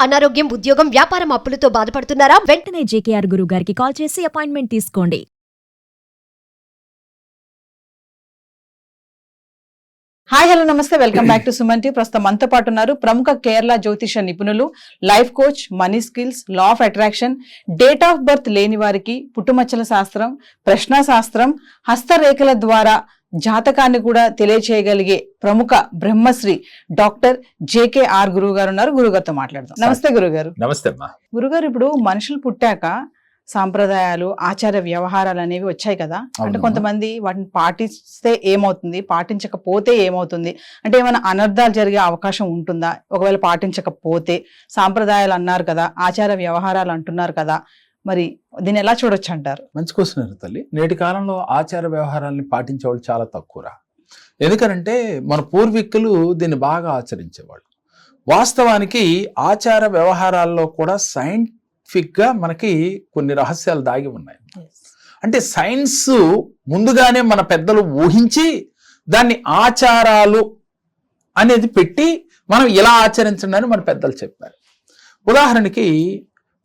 అనారోగ్యం, ఉద్యోగం, వ్యాపారం అప్పులతో బాధపడుతున్నారా? వెంటనే జేకేఆర్ గురువు గారికి కాల్ చేసి అపాయింట్మెంట్ తీసుకోండి. హాయ్ హలో నమస్తే, welcome back to Suman T. ప్రస్తుతం మనతో పాటు ఉన్నారు ప్రముఖ కేరళ జ్యోతిష నిపుణులు, life coach, money skills, law of attraction, date of birth లేని వారికి పుట్టుమచ్చల శాస్త్రం, ప్రశ్న శాస్త్రం, హస్తరేఖల ద్వారా జాతకాన్ని కూడా తెలియచేయగలిగే ప్రముఖ బ్రహ్మశ్రీ డాక్టర్ జేకేఆర్ గురువు గారు ఉన్నారు. గురుగారితో మాట్లాడదాం. నమస్తే గురుగారు. నమస్తే అమ్మా. గురుగారు, ఇప్పుడు మనుషులు పుట్టాక సాంప్రదాయాలు, ఆచార వ్యవహారాలు అనేవి వచ్చాయి కదా. అంటే కొంతమంది వాటిని పాటిస్తే ఏమవుతుంది, పాటించకపోతే ఏమవుతుంది, అంటే ఏమైనా అనర్థాలు జరిగే అవకాశం ఉంటుందా? ఒకవేళ పాటించకపోతే సాంప్రదాయాలు అన్నారు కదా, ఆచార వ్యవహారాలు అంటున్నారు కదా, మరి దీన్ని ఎలా చూడొచ్చు అంటారు? మంచి క్వశ్చన్ తల్లి. నేటి కాలంలో ఆచార వ్యవహారాలని పాటించే వాళ్ళు చాలా తక్కువరా. ఎందుకనంటే మన పూర్వీకులు దీన్ని బాగా ఆచరించేవాళ్ళు. వాస్తవానికి ఆచార వ్యవహారాల్లో కూడా సైంటిఫిక్గా మనకి కొన్ని రహస్యాలు దాగి ఉన్నాయి. అంటే సైన్స్ ముందుగానే మన పెద్దలు ఊహించి దాన్ని ఆచారాలు అనేది పెట్టి మనం ఇలా ఆచరించండి అని మన పెద్దలు చెప్పారు. ఉదాహరణకి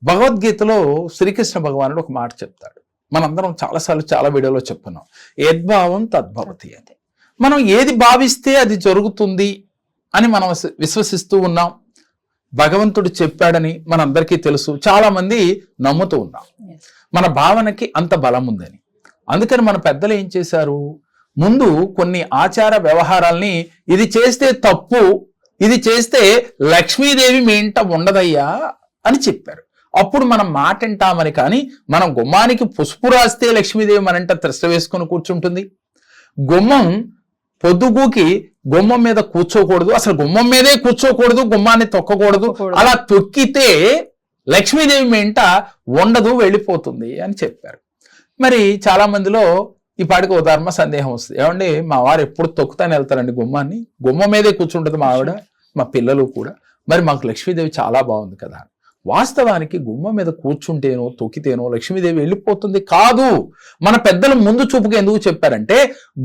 భగవద్గీతలో శ్రీకృష్ణ భగవానుడు ఒక మాట చెప్తాడు. మనందరం చాలాసార్లు చాలా వీడియోలో చెప్పుకున్నాం, యద్భావం తద్భవతి అని. మనం ఏది భావిస్తే అది జరుగుతుంది అని మనం విశ్వసిస్తూ ఉన్నాం. భగవంతుడు చెప్పాడని మనందరికీ తెలుసు, చాలా మంది నమ్ముతూ ఉన్నాం. మన భావనకి అంత బలం ఉందని. అందుకని మన పెద్దలు ఏం చేశారు, ముందు కొన్ని ఆచార వ్యవహారాల్ని ఇది చేస్తే తప్పు, ఇది చేస్తే లక్ష్మీదేవి మీ ఇంట ఉండదయ్యా అని చెప్పారు. అప్పుడు మనం మాట వింటామని. కానీ మనం గుమ్మానికి పసుపు రాస్తే లక్ష్మీదేవి మనంట త్రెస్ట వేసుకొని కూర్చుంటుంది. గుమ్మం పొద్దుగూకి గుమ్మం మీద కూర్చోకూడదు, అసలు గుమ్మం మీదే కూర్చోకూడదు, గుమ్మాన్ని తొక్కకూడదు. అలా తొక్కితే లక్ష్మీదేవి మీ ఇంట ఉండదు, వెళ్ళిపోతుంది అని చెప్పారు. మరి చాలా మందిలో ఈ పాటికి ఉదాహరణ సందేహం వస్తుంది, ఏమండి మా వారు ఎప్పుడు తొక్కుతానే వెళ్తారండి గుమ్మాన్ని, గుమ్మం మీదే కూర్చుంటుంది మా ఆవిడ, మా పిల్లలు కూడా, మరి మాకు లక్ష్మీదేవి చాలా బాగుంది కదా. వాస్తవానికి గుమ్మం మీద కూర్చుంటేనో తొక్కితేనో లక్ష్మీదేవి వెళ్ళిపోతుంది కాదు. మన పెద్దలు ముందు చూపుగా ఎందుకు చెప్పారంటే,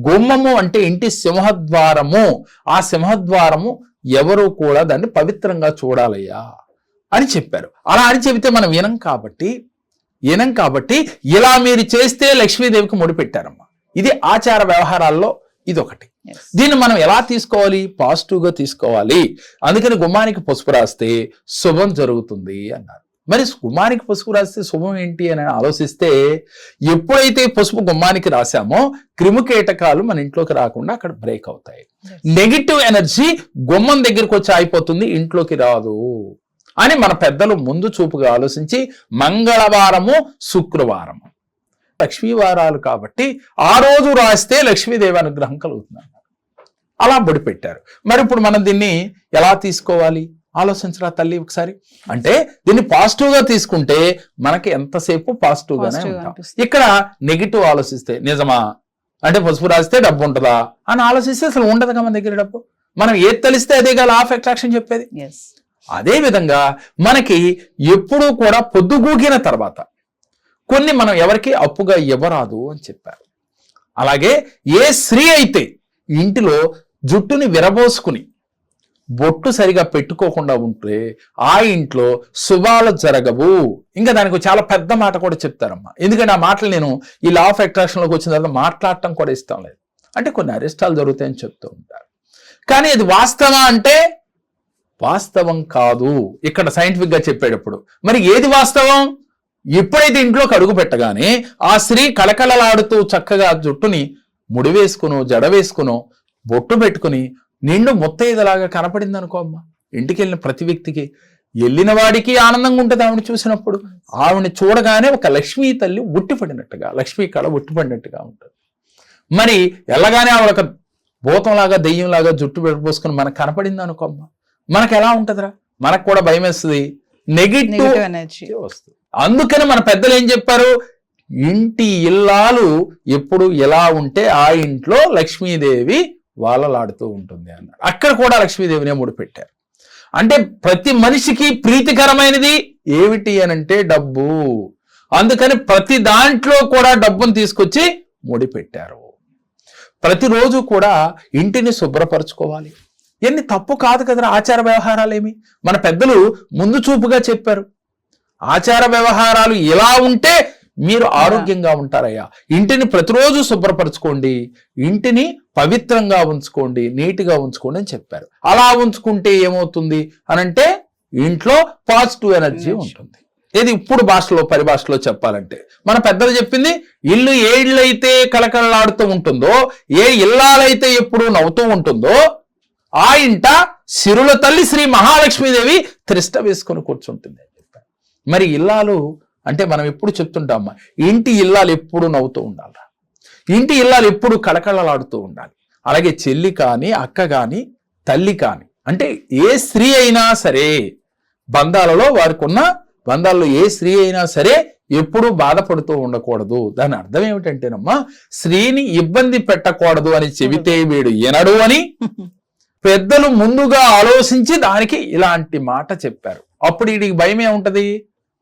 గుమ్మము అంటే ఇంటి సింహద్వారము, ఆ సింహద్వారము ఎవరు కూడా దాన్ని పవిత్రంగా చూడాలయ్యా అని చెప్పారు. అలా అని చెబితే మనం వినం కాబట్టి ఇలా మీరు చేస్తే లక్ష్మీదేవికి ముడిపెట్టారమ్మా. ఇది ఆచార వ్యవహారాల్లో ఇదొకటి. దీన్ని మనం ఎలా తీసుకోవాలి, పాజిటివ్గా తీసుకోవాలి. అందుకని గుమ్మానికి పసుపు రాస్తే శుభం జరుగుతుంది అన్నారు. మరి గుమ్మానికి పసుపు రాస్తే శుభం ఏంటి అని ఆలోచిస్తే, ఎప్పుడైతే పసుపు గుమ్మానికి రాసామో క్రిమికీటకాలు మన ఇంట్లోకి రాకుండా అక్కడ బ్రేక్ అవుతాయి. నెగిటివ్ ఎనర్జీ గుమ్మం దగ్గరికి వచ్చి అయిపోతుంది, ఇంట్లోకి రాదు అని మన పెద్దలు ముందు చూపుగా ఆలోచించి మంగళవారము, శుక్రవారము లక్ష్మీవారాలు కాబట్టి ఆ రోజు రాస్తే లక్ష్మీదేవి అనుగ్రహం కలుగుతుంది, అలా బొడిపెట్టారు. మరి ఇప్పుడు మనం దీన్ని ఎలా తీసుకోవాలి ఆలోచించరా తల్లి ఒకసారి. అంటే దీన్ని పాజిటివ్గా తీసుకుంటే మనకి ఎంతసేపు పాజిటివ్గానే ఉంటాం. ఇక్కడ నెగిటివ్ ఆలోచిస్తే, నిజమా అంటే పసుపు రాస్తే డబ్బు ఉంటుందా అని ఆలోచిస్తే అసలు ఉండదుగా మన దగ్గర డబ్బు. మనం ఏది తెలిస్తే అదేగా లా ఆఫ్ అట్రాక్షన్ చెప్పేది. అదే విధంగా మనకి ఎప్పుడూ కూడా పొద్దుగూకిన తర్వాత కొన్ని మనం ఎవరికి అప్పుగా ఇవ్వరాదు అని చెప్పారు. అలాగే ఏ స్త్రీ అయితే ఇంటిలో జుట్టుని విరబోసుకుని బొట్టు సరిగా పెట్టుకోకుండా ఉంటే ఆ ఇంట్లో శుభాలు జరగవు. ఇంకా దానికి చాలా పెద్ద మాట కూడా చెప్తారమ్మా. ఎందుకంటే ఆ మాటలు నేను ఈ లా ఆఫ్ అట్రాక్షన్లోకి వచ్చిన తర్వాత మాట్లాడటం కూడా ఇష్టం లేదు. అంటే కొన్ని అరిష్టాలు జరుగుతాయని చెప్తూ ఉంటారు. కానీ అది వాస్తవం అంటే వాస్తవం కాదు ఇక్కడ సైంటిఫిక్గా చెప్పేటప్పుడు. మరి ఏది వాస్తవం? ఎప్పుడైతే ఇంట్లోకి అడుగు పెట్టగానే ఆ స్త్రీ కళకళలాడుతూ చక్కగా జుట్టుని ముడి వేసుకునో జడ వేసుకునో బొట్టు పెట్టుకుని నిండు ముత్తైదలాగా కనపడింది అనుకో అమ్మ, ఇంటికి వెళ్ళిన ప్రతి వ్యక్తికి, వెళ్ళిన వాడికి ఆనందంగా ఉంటుంది ఆవిడ చూసినప్పుడు. ఆవిడని చూడగానే ఒక లక్ష్మీ తల్లి ఉట్టిపడినట్టుగా, లక్ష్మీ కళ ఉట్టిపడినట్టుగా ఉంటుంది. మరి వెళ్ళగానే ఆవిడ ఒక భూతంలాగా దెయ్యంలాగా జుట్టు పెట్టుకోసుకుని మనకు కనపడింది అనుకో అమ్మ, మనకు ఎలా ఉంటుందిరా? మనకు కూడా భయం వేస్తుంది, నెగిటివ్ ఎనర్జీ వస్తుంది. అందుకని మన పెద్దలు ఏం చెప్పారు, ఇంటి ఇల్లాలు ఎప్పుడు ఎలా ఉంటే ఆ ఇంట్లో లక్ష్మీదేవి వాళ్ళలాడుతూ ఉంటుంది అన్నారు. అక్కడ కూడా లక్ష్మీదేవినే ముడిపెట్టారు. అంటే ప్రతి మనిషికి ప్రీతికరమైనది ఏమిటి అనంటే డబ్బు. అందుకని ప్రతి దాంట్లో కూడా డబ్బును తీసుకొచ్చి ముడిపెట్టారు. ప్రతిరోజు కూడా ఇంటిని శుభ్రపరచుకోవాలి. ఇవన్నీ తప్పు కాదు కదరా ఆచార వ్యవహారాలు ఏమి. మన పెద్దలు ముందు చూపుగా చెప్పారు, ఆచార వ్యవహారాలు ఎలా ఉంటే మీరు ఆరోగ్యంగా ఉంటారయ్యా. ఇంటిని ప్రతిరోజు శుభ్రపరచుకోండి, ఇంటిని పవిత్రంగా ఉంచుకోండి, నీట్గా ఉంచుకోండి అని చెప్పారు. అలా ఉంచుకుంటే ఏమవుతుంది అనంటే ఇంట్లో పాజిటివ్ ఎనర్జీ ఉంటుంది. ఇది ఇప్పుడు భాషలో పరిభాషలో చెప్పాలంటే మన పెద్దలు చెప్పింది, ఇల్లు ఏ ఇల్లు అయితే కళకళలాడుతూ ఉంటుందో, ఏ ఇల్లాలైతే ఎప్పుడు నవ్వుతూ ఉంటుందో ఆ ఇంట సిరుల తల్లి శ్రీ మహాలక్ష్మీదేవి త్రిష్ట వేసుకొని కూర్చుంటుంది అని చెప్పారు. మరి ఇల్లాలు అంటే మనం ఎప్పుడు చెప్తుంటామా, ఇంటి ఇల్లాలు ఎప్పుడు నవ్వుతూ ఉండాలి, ఇంటి ఇల్లాలు ఎప్పుడు కళకళలాడుతూ ఉండాలి. అలాగే చెల్లి కానీ అక్క కానీ తల్లి కానీ అంటే ఏ స్త్రీ అయినా సరే బంధాలలో వారికి ఉన్న బంధాల్లో ఏ స్త్రీ అయినా సరే ఎప్పుడూ బాధపడుతూ ఉండకూడదు. దాని అర్థం ఏమిటంటేనమ్మా, స్త్రీని ఇబ్బంది పెట్టకూడదు అని చెబితే వీడు ఎనడు అని పెద్దలు ముందుగా ఆలోచించి దానికి ఇలాంటి మాట చెప్పారు. అప్పుడు వీడికి భయం ఏముంటది,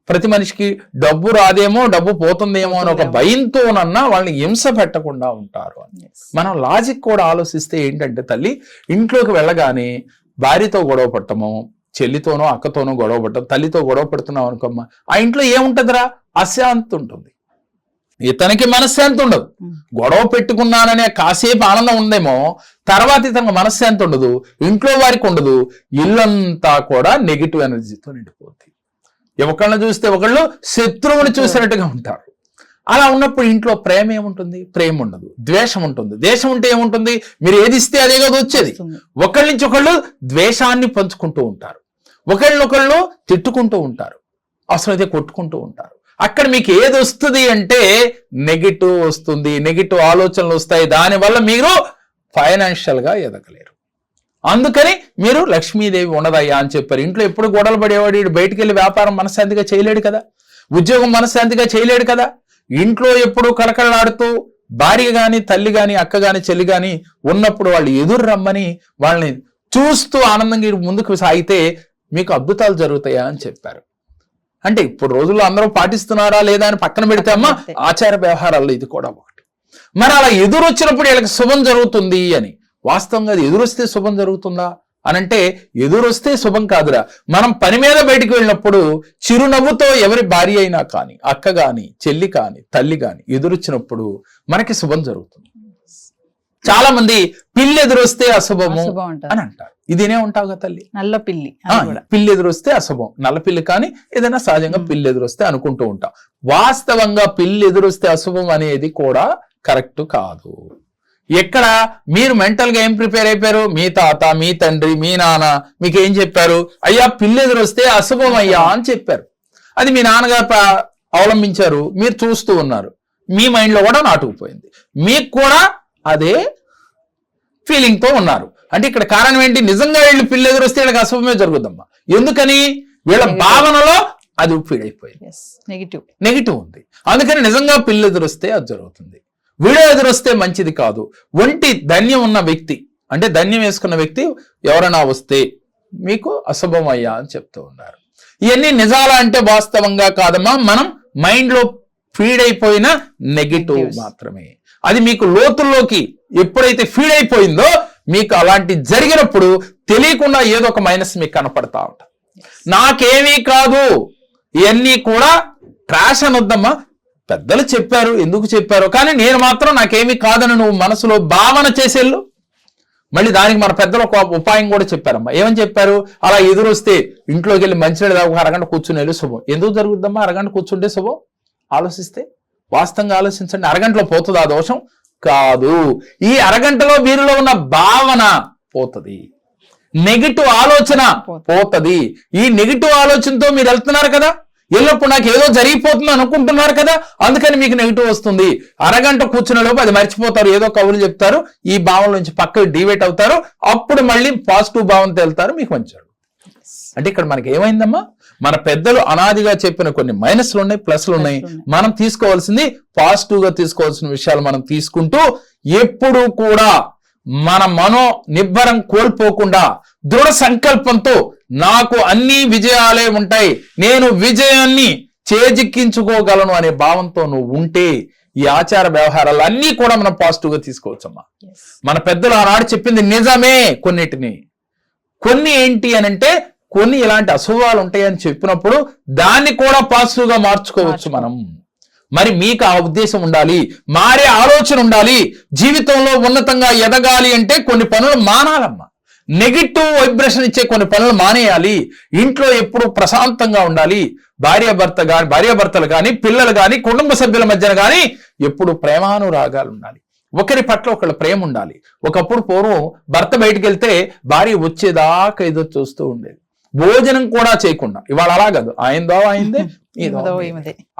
ప్రతి మనిషికి డబ్బు రాదేమో డబ్బు పోతుందేమో అని ఒక భయంతోనన్నా వాళ్ళని హింస పెట్టకుండా ఉంటారు అని. మనం లాజిక్ కూడా ఆలోచిస్తే ఏంటంటే తల్లి ఇంట్లోకి వెళ్ళగానే భార్యతో గొడవ పట్టము, చెల్లితోనో అక్కతోనో గొడవ పట్టడం, తల్లితో గొడవ పడుతున్నాం అనుకోమ్మా, ఆ ఇంట్లో ఏముంటదిరా, అశాంతి ఉంటుంది, ఇతనికి మనశ్శాంతి ఉండదు. గొడవ పెట్టుకున్నాననే కాసేపు ఆనందం ఉందేమో, తర్వాత ఇతనికి మనశ్శాంతి ఉండదు, ఇంట్లో వారికి ఉండదు, ఇల్లంతా కూడా నెగిటివ్ ఎనర్జీతో నిండిపోతుంది. ఒకళ్ళని చూస్తే ఒకళ్ళు శత్రువుని చూసినట్టుగా ఉంటారు. అలా ఉన్నప్పుడు ఇంట్లో ప్రేమ ఏముంటుంది, ప్రేమ ఉండదు, ద్వేషం ఉంటుంది. ద్వేషం ఉంటే ఏముంటుంది, మీరు ఏది ఇస్తే అదే కదా వచ్చేది. ఒకళ్ళ నుంచి ఒకళ్ళు ద్వేషాన్ని పంచుకుంటూ ఉంటారు, ఒకళ్ళనొకళ్ళు తిట్టుకుంటూ ఉంటారు, అవసరమైతే కొట్టుకుంటూ ఉంటారు. అక్కడ మీకు ఏది వస్తుంది అంటే నెగిటివ్ వస్తుంది, నెగిటివ్ ఆలోచనలు వస్తాయి. దానివల్ల మీరు ఫైనాన్షియల్ గా ఎదగలేరు. అందుకని మీరు లక్ష్మీదేవి ఉండదయ్యా అని చెప్పారు. ఇంట్లో ఎప్పుడు గొడవలు పడేవాడు బయటికి వెళ్ళి వ్యాపారం మనశ్శాంతిగా చేయలేడు కదా, ఉద్యోగం మనశ్శాంతిగా చేయలేడు కదా. ఇంట్లో ఎప్పుడు కళకళలాడుతూ భార్య గాని తల్లి గాని అక్క గాని చెల్లి గాని ఉన్నప్పుడు వాళ్ళు ఎదురు రమ్మని వాళ్ళని చూస్తూ ఆనందంగా ముందుకు సాగితే మీకు అద్భుతాలు జరుగుతాయా అని చెప్పారు. అంటే ఇప్పుడు రోజుల్లో అందరూ పాటిస్తున్నారా లేదా అని పక్కన పెడితే అమ్మా ఆచార వ్యవహారాల్లో ఇది కూడా ఒకటి. మరి అలా ఎదురు వచ్చినప్పుడు వీళ్ళకి శుభం జరుగుతుంది అని, వాస్తవంగా అది ఎదురొస్తే శుభం జరుగుతుందా అనంటే ఎదురొస్తే శుభం కాదురా. మనం పని మీద బయటికి వెళ్ళినప్పుడు చిరునవ్వుతో ఎవరి భార్య అయినా కానీ అక్క గాని చెల్లి కాని తల్లి కాని ఎదురొచ్చినప్పుడు మనకి శుభం జరుగుతుంది. చాలా మంది పిల్లి ఎదురొస్తే అశుభము అని అంటారు. ఇదేనే ఉంటావు కదా తల్లి, నల్ల పిల్లి, పిల్లి ఎదురొస్తే అశుభం, నల్ల పిల్లి కానీ ఏదైనా సహజంగా పిల్లి ఎదురొస్తే అనుకుంటూ ఉంటాం. వాస్తవంగా పిల్లి ఎదురొస్తే అశుభం అనేది కూడా కరెక్ట్ కాదు. ఎక్కడ మీరు మెంటల్ గా ఏం ప్రిపేర్ అయిపోయారు, మీ తాత మీ తండ్రి మీ నాన్న మీకు ఏం చెప్పారు, అయ్యా పిల్లి ఎదురొస్తే అశుభం అయ్యా అని చెప్పారు. అది మీ నాన్నగారు అవలంబించారు, మీరు చూస్తూ ఉన్నారు, మీ మైండ్ లో కూడా నాటుకుపోయింది, మీకు కూడా అదే ఫీలింగ్ తో ఉన్నారు. అంటే ఇక్కడ కారణం ఏంటి, నిజంగా వీళ్ళు పిల్లి ఎదురొస్తే వీళ్ళకి అశుభమే జరుగుద్దమ్మా. ఎందుకని వీళ్ళ భావనలో అది ఫీడ్ అయిపోయింది, నెగిటివ్ ఉంది. అందుకని నిజంగా పిల్లి ఎదురొస్తే అది జరుగుతుంది, వీడియో ఎదురొస్తే మంచిది కాదు. ఒంటి ధన్యం ఉన్న వ్యక్తి అంటే ధన్యం వేసుకున్న వ్యక్తి ఎవరైనా వస్తే మీకు అశుభం అయ్యా అని చెప్తూ ఉన్నారు. ఇవన్నీ నిజాలా అంటే వాస్తవంగా కాదమ్మా, మనం మైండ్ లో ఫీడ్ అయిపోయిన నెగిటివ్ మాత్రమే. అది మీకు లోతుల్లోకి ఎప్పుడైతే ఫీడ్ అయిపోయిందో మీకు అలాంటి జరిగినప్పుడు తెలియకుండా ఏదో ఒక మైనస్ మీకు కనపడతా ఉంటుంది. నాకేమీ కాదు, ఇవన్నీ కూడా ట్రాష్ అనొద్దమ్మా, పెద్దలు చెప్పారు ఎందుకు చెప్పారో, కానీ నేను మాత్రం నాకేమీ కాదని నువ్వు మనసులో భావన చేసేళ్ళు. మళ్ళీ దానికి మన పెద్దలు ఒక ఉపాయం కూడా చెప్పారమ్మా. ఏమని చెప్పారు, అలా ఎదురొస్తే ఇంట్లోకి వెళ్ళి మంచినీళ్ళు దాకా అరగంట కూర్చునేది శుభం. ఎందుకు జరుగుద్దమ్మా అరగంట కూర్చుంటే శుభం? ఆలోచిస్తే వాస్తవంగా ఆలోచించండి, అరగంటలో పోతుంది ఆ దోషం కాదు. ఈ అరగంటలో వీరిలో ఉన్న భావన పోతుంది, నెగిటివ్ ఆలోచన పోతుంది. ఈ నెగిటివ్ ఆలోచనతో మీరు వెళ్తున్నారు కదా, ఎల్లప్పుడు నాకు ఏదో జరిగిపోతుంది అనుకుంటున్నారు కదా, అందుకని మీకు నెగిటివ్ వస్తుంది. అరగంట కూర్చునే లోపు అది మర్చిపోతారు, ఏదో కవులు చెప్తారు, ఈ భావన నుంచి పక్కకు డివేట్ అవుతారు, అప్పుడు మళ్ళీ పాజిటివ్ భావనతో వెళ్తారు, మీకు మంచి. అంటే ఇక్కడ మనకి ఏమైందమ్మా, మన పెద్దలు అనాదిగా చెప్పిన కొన్ని మైనస్లు ఉన్నాయి, ప్లస్లు ఉన్నాయి. మనం తీసుకోవాల్సింది పాజిటివ్ గా తీసుకోవాల్సిన విషయాలు మనం తీసుకుంటూ ఎప్పుడు కూడా మన మనో నిబ్బరం కోల్పోకుండా దృఢ సంకల్పంతో నాకు అన్ని విజయాలే ఉంటాయి, నేను విజయాన్ని చేజిక్కించుకోగలను అనే భావంతో నువ్వు ఉంటే ఈ ఆచార వ్యవహారాలు అన్నీ కూడా మనం పాజిటివ్ గా తీసుకోవచ్చమ్మా. మన పెద్దలు ఆనాడు చెప్పింది నిజమే, కొన్నిటిని కొన్ని ఏంటి అని అంటే కొన్ని ఇలాంటి అశుభాలు ఉంటాయని చెప్పినప్పుడు దాన్ని కూడా పాజిటివ్ గా మార్చుకోవచ్చు మనం. మరి మీకు ఆ ఉద్దేశం ఉండాలి, మారే ఆలోచన ఉండాలి. జీవితంలో ఉన్నతంగా ఎదగాలి అంటే కొన్ని పనులు మానాలమ్మా. నెగిటివ్ వైబ్రేషన్ ఇచ్చే కొన్ని పనులు మానేయాలి. ఇంట్లో ఎప్పుడు ప్రశాంతంగా ఉండాలి. భార్యాభర్తలు కానీ పిల్లలు కానీ కుటుంబ సభ్యుల మధ్యన కానీ ఎప్పుడు ప్రేమానురాగాలు ఉండాలి. ఒకరి పట్ల ఒకళ్ళ ప్రేమ ఉండాలి. ఒకప్పుడు పూర్వం భర్త బయటికి వెళ్తే భార్య వచ్చేదాకా ఎదురు చూస్తూ ఉండేది, భోజనం కూడా చేయకుండా. ఇవాళ అలా కాదు, అయిందే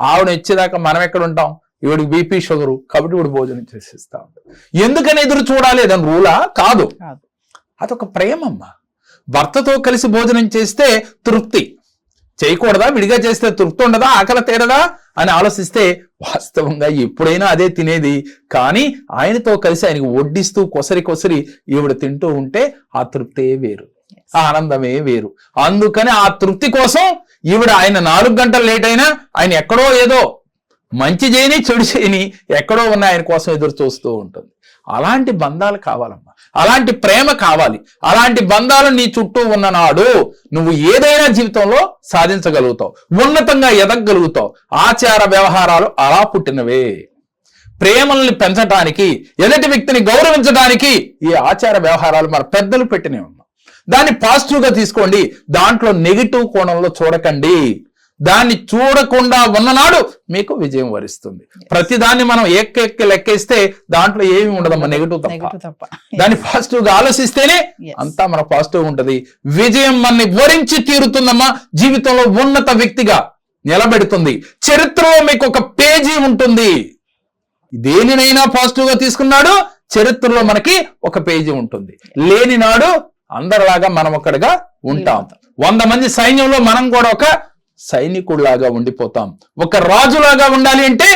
ఆవిడ వచ్చేదాకా మనం ఎక్కడ ఉంటాం, ఈవిడికి బీపీ షుగరు కాబట్టి ఇప్పుడు భోజనం చేసేస్తా ఉంటాం. ఎందుకని ఎదురు చూడాలి దాని రూలా కాదు, అదొక ప్రేమమ్మ. భర్తతో కలిసి భోజనం చేస్తే తృప్తి, చేయకూడదా, విడిగా చేస్తే తృప్తి ఉండదా, ఆకలి తీరదా అని ఆలోచిస్తే వాస్తవంగా ఎప్పుడైనా అదే తినేది. కానీ ఆయనతో కలిసి ఆయనకు వడ్డిస్తూ కొసరి ఈవిడ తింటూ ఉంటే ఆ తృప్తే వేరు, ఆ ఆనందమే వేరు. అందుకని ఆ తృప్తి కోసం ఈవిడ ఆయన 4 గంటలు లేట్ అయినా ఆయన ఎక్కడో ఏదో మంచి చేయని చెడు చేయని ఎక్కడో ఉన్న ఆయన కోసం ఎదురు చూస్తూ ఉంటుంది. అలాంటి బంధాలు కావాలమ్మా, అలాంటి ప్రేమ కావాలి. అలాంటి బంధాలు నీ చుట్టూ ఉన్న నాడు నువ్వు ఏదైనా జీవితంలో సాధించగలుగుతావు, ఉన్నతంగా ఎదగగలుగుతావు. ఆచార వ్యవహారాలు అలా పుట్టినవే. ప్రేమల్ని పెంచడానికి, ఎదుటి వ్యక్తిని గౌరవించడానికి ఈ ఆచార వ్యవహారాలు మన పెద్దలు పెట్టినవి. దాన్ని పాజిటివ్ గా తీసుకోండి, దాంట్లో నెగిటివ్ కోణంలో చూడకండి. దాన్ని చూడకుండా ఉన్ననాడు మీకు విజయం వరిస్తుంది. ప్రతిదాన్ని మనం ఎక్కెక్కి లెక్కేస్తే దాంట్లో ఏమి ఉండదమ్మా, నెగిటివ్ తప్ప. దాన్ని పాజిటివ్ గా ఆలోచిస్తేనే అంతా మన పాజిటివ్ ఉంటది. విజయం మనని వరించి తీరుతుందమ్మా. జీవితంలో ఉన్నత వ్యక్తిగా నిలబెడుతుంది. చరిత్రలో మీకు ఒక పేజీ ఉంటుంది. దేనినైనా పాజిటివ్ గా తీసుకున్నాడు, చరిత్రలో మనకి ఒక పేజీ ఉంటుంది. లేని నాడు అందరిలాగా మనం ఒక్కడిగా ఉంటాం. 100 మంది సైన్యంలో మనం కూడా ఒక సైనికుడిలాగా ఉండిపోతాం. ఒక రాజులాగా ఉండాలి అంటే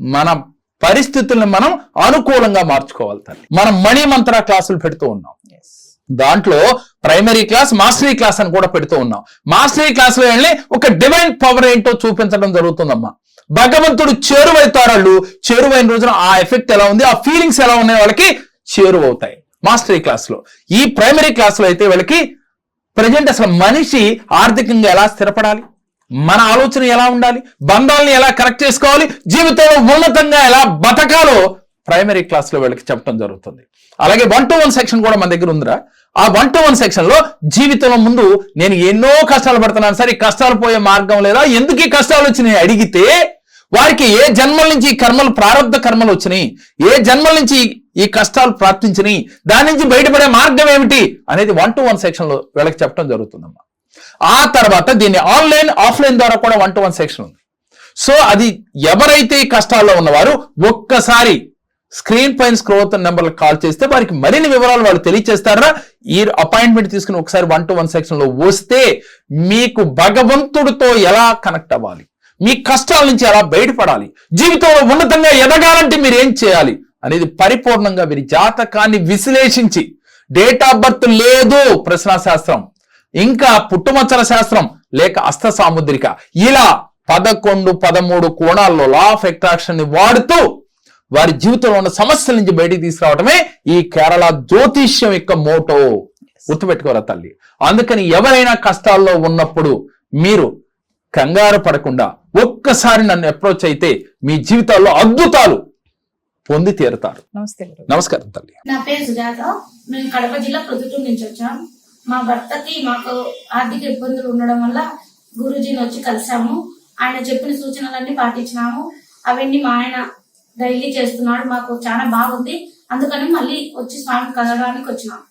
మన పరిస్థితులను మనం అనుకూలంగా మార్చుకోవాలి. మనం మణి మంత్ర క్లాసులు పెడుతూ ఉన్నాం. దాంట్లో ప్రైమరీ క్లాస్, మాస్టరీ క్లాస్ అని కూడా పెడుతూ ఉన్నాం. మాస్టరీ క్లాస్ లో వెళ్ళి ఒక డివైన్ పవర్ ఏంటో చూపించడం జరుగుతుందమ్మా. భగవంతుడు చేరువైతారు. చేరువైన రోజున ఆ ఎఫెక్ట్ ఎలా ఉంది, ఆ ఫీలింగ్స్ ఎలా ఉన్నాయి వాళ్ళకి చేరువవుతాయి మాస్టరీ క్లాస్ లో. ఈ ప్రైమరీ క్లాస్ లో అయితే వాళ్ళకి ప్రజెంట్ అసలు మనిషి ఆర్థికంగా ఎలా స్థిరపడాలి, మన ఆలోచన ఎలా ఉండాలి, బంధాలని ఎలా కరెక్ట్ చేసుకోవాలి, జీవితంలో ఉన్నతంగా ఎలా బతకాలో ప్రైమరీ క్లాస్ లో వీళ్ళకి చెప్పడం జరుగుతుంది. అలాగే 1-to-1 సెక్షన్ కూడా మన దగ్గర ఉందిరా. ఆ 1-to-1 సెక్షన్ లో జీవితంలో ముందు నేను ఎన్నో కష్టాలు పడుతున్నాను సార్, ఈ కష్టాలు పోయే మార్గం లేదా, ఎందుకు ఈ కష్టాలు వచ్చినాయి అడిగితే వారికి ఏ జన్మల నుంచి ఈ కర్మలు, ప్రారంభ కర్మలు వచ్చినాయి, ఏ జన్మల నుంచి ఈ కష్టాలు ప్రాప్తించినాయి, దాని నుంచి బయటపడే మార్గం ఏమిటి అనేది 1-to-1 సెక్షన్ లో వీళ్ళకి చెప్పడం జరుగుతుందమ్మా. ఆ తర్వాత దీన్ని ఆన్లైన్, ఆఫ్లైన్ ద్వారా కూడా 1-to-1 సెక్షన్ ఉంది. సో అది ఎవరైతే ఈ కష్టాల్లో ఉన్నవారు ఒక్కసారి స్క్రీన్ పైన స్క్రోల్ అవుతున్న నెంబర్లకు కాల్ చేస్తే వారికి మరిన్ని వివరాలు వాళ్ళు తెలియజేస్తారా. ఈ అపాయింట్మెంట్ తీసుకుని ఒకసారి 1-to-1 సెక్షన్ లో వస్తే మీకు భగవంతుడితో ఎలా కనెక్ట్ అవ్వాలి, మీ కష్టాల నుంచి ఎలా బయటపడాలి, జీవితంలో ఉన్నతంగా ఎదగాలంటే మీరు ఏం చేయాలి అనేది పరిపూర్ణంగా వీరి జాతకాన్ని విశ్లేషించి, డేట్ ఆఫ్ బర్త్ లేదు, ప్రశ్నా శాస్త్రం, ఇంకా పుట్టుమచ్చల శాస్త్రం లేక అస్త సాముద్రిక, ఇలా 11-13 కోణాల్లో లా ఆఫ్ అట్రాక్షన్ ని వాడుతూ వారి జీవితంలో ఉన్న సమస్యల నుంచి బయటికి తీసుకురావడమే ఈ కేరళ జ్యోతిష్యం యొక్క మోటో. గుర్తుపెట్టుకోరా తల్లి. అందుకని ఎవరైనా కష్టాల్లో ఉన్నప్పుడు మీరు కంగారు పడకుండా ఒక్కసారి నన్ను అప్రోచ్ అయితే మీ జీవితాల్లో అద్భుతాలు పొంది తీరుతారు. నమస్కారం తల్లి. నా పేరు సుజాత. మేము కడప జిల్లా ప్రొద్దుటూరు నుంచి వచ్చాం. మా భర్తకి మాకు ఆర్థిక ఇబ్బందులు ఉండడం వల్ల గురూజీని వచ్చి కలిసాము. ఆయన చెప్పిన సూచనలన్నీ పాటించినాము. అవన్నీ మా ఆయన డైలీ చేస్తున్నాడు. మాకు చాలా బాగుంది. అందుకని మళ్ళీ వచ్చి స్వామిని కలవడానికి వచ్చినాము.